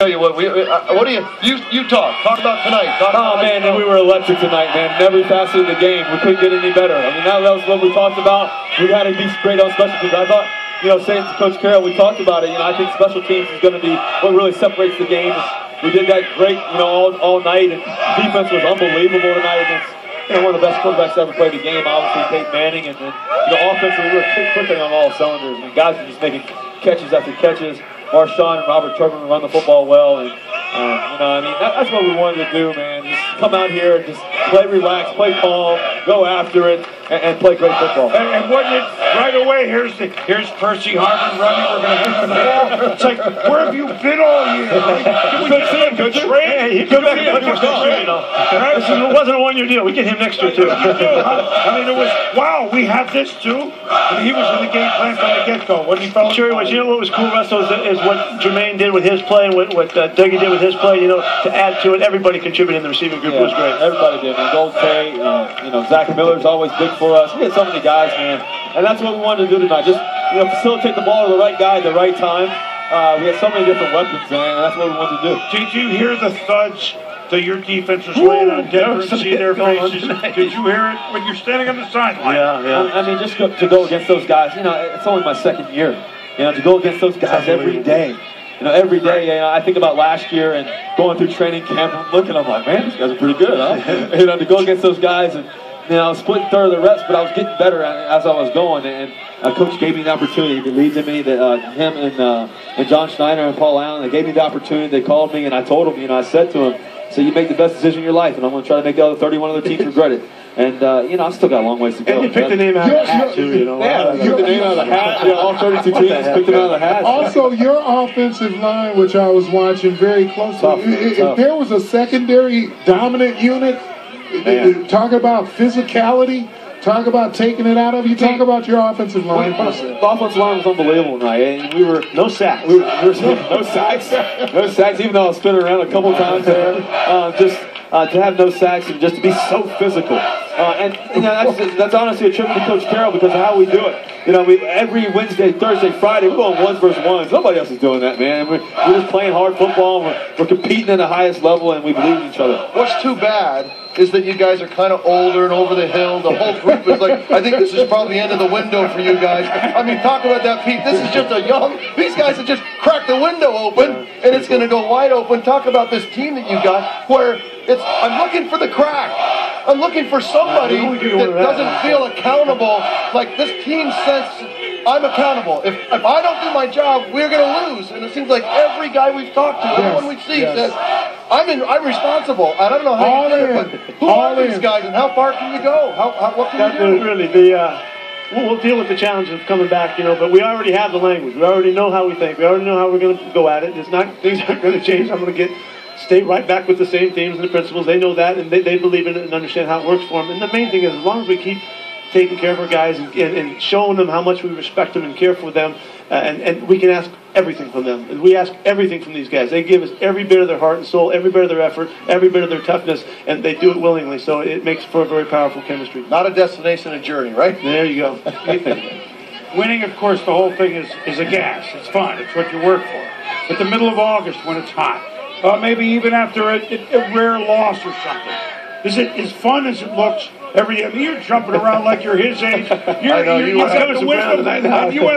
Tell you what, what do you talk about tonight? Man, we were electric tonight, man. In every facet of the game, we couldn't get any better. I mean, that was what we talked about. We had to be great on special teams. I thought, saying to Coach Carroll, we talked about it. I think special teams is going to be what really separates the game. We did that great, all night, and defense was unbelievable tonight against, one of the best quarterbacks to ever play the game, obviously Peyton Manning, and then, offensively, we were clicking on all cylinders. I mean, guys were just making catches after catches. Marshawn and Robert Tubman run the football well, and that's what we wanted to do, man. Just come out here and just play relaxed, play calm, go after it, and play great football. And wasn't it right away? Here's Percy Harvin running. We're going to hit the ball. It's like, where have you been all year? Can we get him to trade? He could back and look at It wasn't a one-year deal. We get him next year too. I mean, it was wow. We have this too. I mean, he was in the game plan from the get-go. What he felt. Sure he was. You know what was cool, Russell, is what Jermaine did with his play and what Dougie did with his play. To add to it, everybody contributed in the receiving group. It was great. Everybody did. Man. Gold Tate, Zach Miller's always big for us. We had so many guys, man, and that's what we wanted to do tonight. Just facilitate the ball to the right guy at the right time. We had so many different weapons, man, and that's what we wanted to do. Did you hear the thuds that your defense was laying on Denver and see their faces? Did you hear it when you're standing on the sideline? Yeah. I mean, just to go against those guys. It's only my second year. To go against those guys every day. Every day, I think about last year and going through training camp. I'm like, man, these guys are pretty good, huh? To go against those guys, and I was splitting third of the reps, but I was getting better as I was going. And Coach gave me the opportunity. He believed in me. That him and John Schneider and Paul Allen, they gave me the opportunity. They called me, and I told them, I said to him, so you make the best decision of your life, and I'm going to try to make the other 31 other teams regret it. And, I still got a long ways to go. And you picked the name out of the hat, too, Yeah, picked the name out of the hat. All 32 teams picked them out of the hat. Also, your offensive line, which I was watching very closely, if there was a secondary dominant unit, talk about physicality, talk about taking it out of you, talk about your offensive line. The offensive line was unbelievable tonight. And we were no sacks. No sacks. No sacks, even though I was spinning around a couple times there. To have no sacks and just to be so physical. That's honestly a tribute to Coach Carroll because of how we do it. Every Wednesday, Thursday, Friday, we're going ones versus ones. Nobody else is doing that, man. We're just playing hard football. We're competing at the highest level, and we believe in each other. What's too bad is that you guys are kind of older and over the hill. The whole group is like, I think this is probably the end of the window for you guys. I mean, talk about that, Pete. This is just these guys have just cracked the window open, and it's going to go wide open. Talk about this team that you got where I'm looking for the crack. I'm looking for somebody that doesn't feel accountable. Like this team says, I'm accountable. If I don't do my job, we're going to lose. And it seems like every guy we've talked to, everyone we see says, I'm responsible. I don't know how you do it, but who are these guys and how far can you go? What can you do? Really, we'll deal with the challenge of coming back, but we already have the language. We already know how we think. We already know how we're going to go at it. Things aren't going to change. I'm going to stay right back with the same themes and the principles. They know that, and they believe in it and understand how it works for them. And the main thing is, as long as we keep taking care of our guys and showing them how much we respect them and care for them, and we can ask everything from them. And we ask everything from these guys. They give us every bit of their heart and soul, every bit of their effort, every bit of their toughness, and they do it willingly. So it makes for a very powerful chemistry. Not a destination, a journey, right? There you go. Winning, of course, the whole thing is a gas. It's fun. It's what you work for. But the middle of August when it's hot, maybe even after a rare loss or something, is it as fun as it looks? You're jumping around like you're his age. You have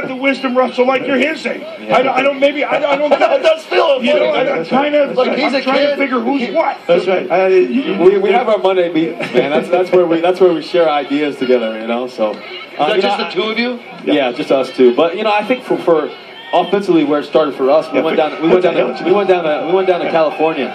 the wisdom, Russell, like you're his age. I don't. That's Philip. I'm trying to figure who's what. That's right. We have our Monday meetings, man. That's where we share ideas together. So. Is that just the two of you? Yeah, just us two. But I think for offensively, where it started for us, we went down to California,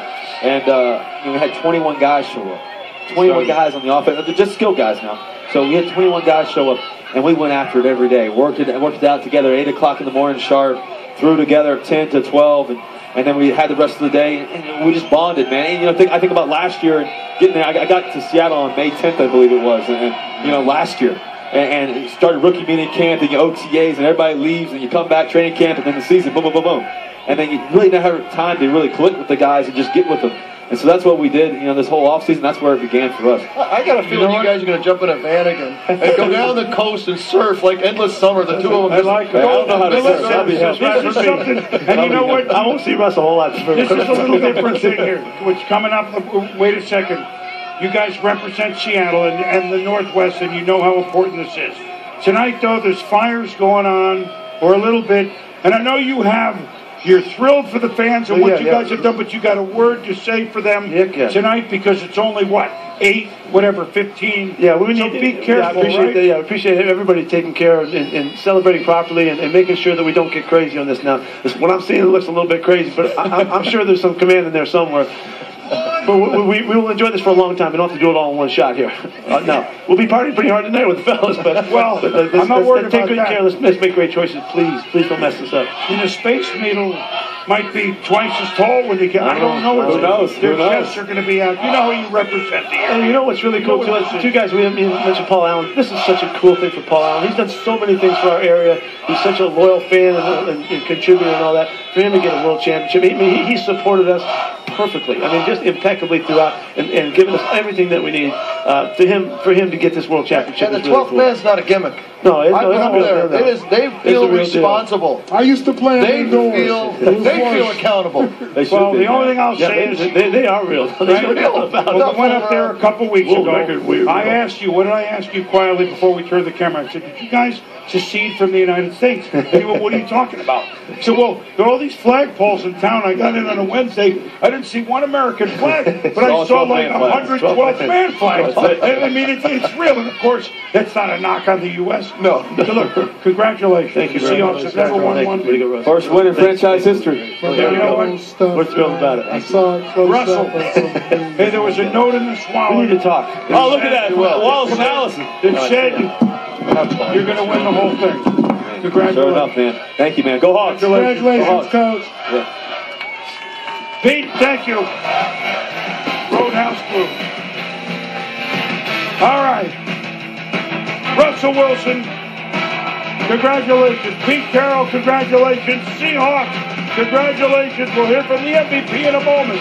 and we had 21 guys show up. 21 guys on the offense. They're just skill guys now. So we had 21 guys show up, and we went after it every day. Worked it out together, 8 o'clock in the morning sharp, threw together 10 to 12, and then we had the rest of the day, and we just bonded, man. And, I think about last year and getting there. I got to Seattle on May 10th, I believe it was, and last year. And it started rookie mini camp, and OTAs, and everybody leaves, and you come back, training camp, and then the season, boom, boom, boom, boom. And then you really don't have time to really click with the guys and just get with them. And so that's what we did, this whole offseason. That's where it began for us. I got a feeling you guys are going to jump in a van again and go down the coast and surf like endless summer. The two of them. I like it. I don't know how to surf. That'd be This is something, and you know what? I won't see Russ a whole lot. This is a little different thing here. What's coming up? Wait a second. You guys represent Seattle and the Northwest, and you know how important this is. Tonight, though, there's fires going on, or a little bit, and I know you're thrilled for the fans and what you guys have done, but you got a word to say for them tonight because it's only, 15? Yeah, we need to be careful, I appreciate everybody taking care and celebrating properly and making sure that we don't get crazy on this now. What I'm seeing looks a little bit crazy, but I'm sure there's some command in there somewhere. But we will enjoy this for a long time. We don't have to do it all in one shot here. No, we'll be partying pretty hard tonight with the fellas, but I'm not worried about take good care. Let's make great choices, please don't mess this up. And the Space Needle might be twice as tall when you get. I don't know. Who knows? Their chests are going to be out. You know how you represent the area. And you know what's really cool too? The two guys we mentioned, Paul Allen. This is such a cool thing for Paul Allen. He's done so many things for our area. He's such a loyal fan and contributor and all that. For him to get a world championship, he supported us perfectly. Just impeccably throughout, and giving us everything that we need. For him to get this world championship. And the 12th man's not a gimmick. No, it's I've been up there. It is. They feel responsible. I used to play. They feel accountable. Well, the only thing I'll say is they are real. They real about it. Well, we went up there a couple weeks ago. I asked you, what did I ask you quietly before we turned the camera? I said, did you guys secede from the United States? And he went, what are you talking about? I said, well, there are all these flagpoles in town. I got in on a Wednesday. I didn't see one American flag, but I saw like 112 man flags. It's real. And of course, that's not a knock on the U.S. No. So look, congratulations. Thank you very much. Seahawks have never won one. First win in franchise history. You know what? We're thrilled about it. I saw it close Russell. up on some Hey, there was a note in the swallow. We need to talk. Oh, look at that. Wallace and Allison. That said, you're going to win the whole thing. Congratulations. Sure enough, man. Thank you, man. Go Hawks. Congratulations, Coach. Yeah. Pete, thank you. Roadhouse Crew. All right. Russell Wilson, congratulations. Pete Carroll, congratulations. Seahawks, congratulations. We'll hear from the MVP in a moment.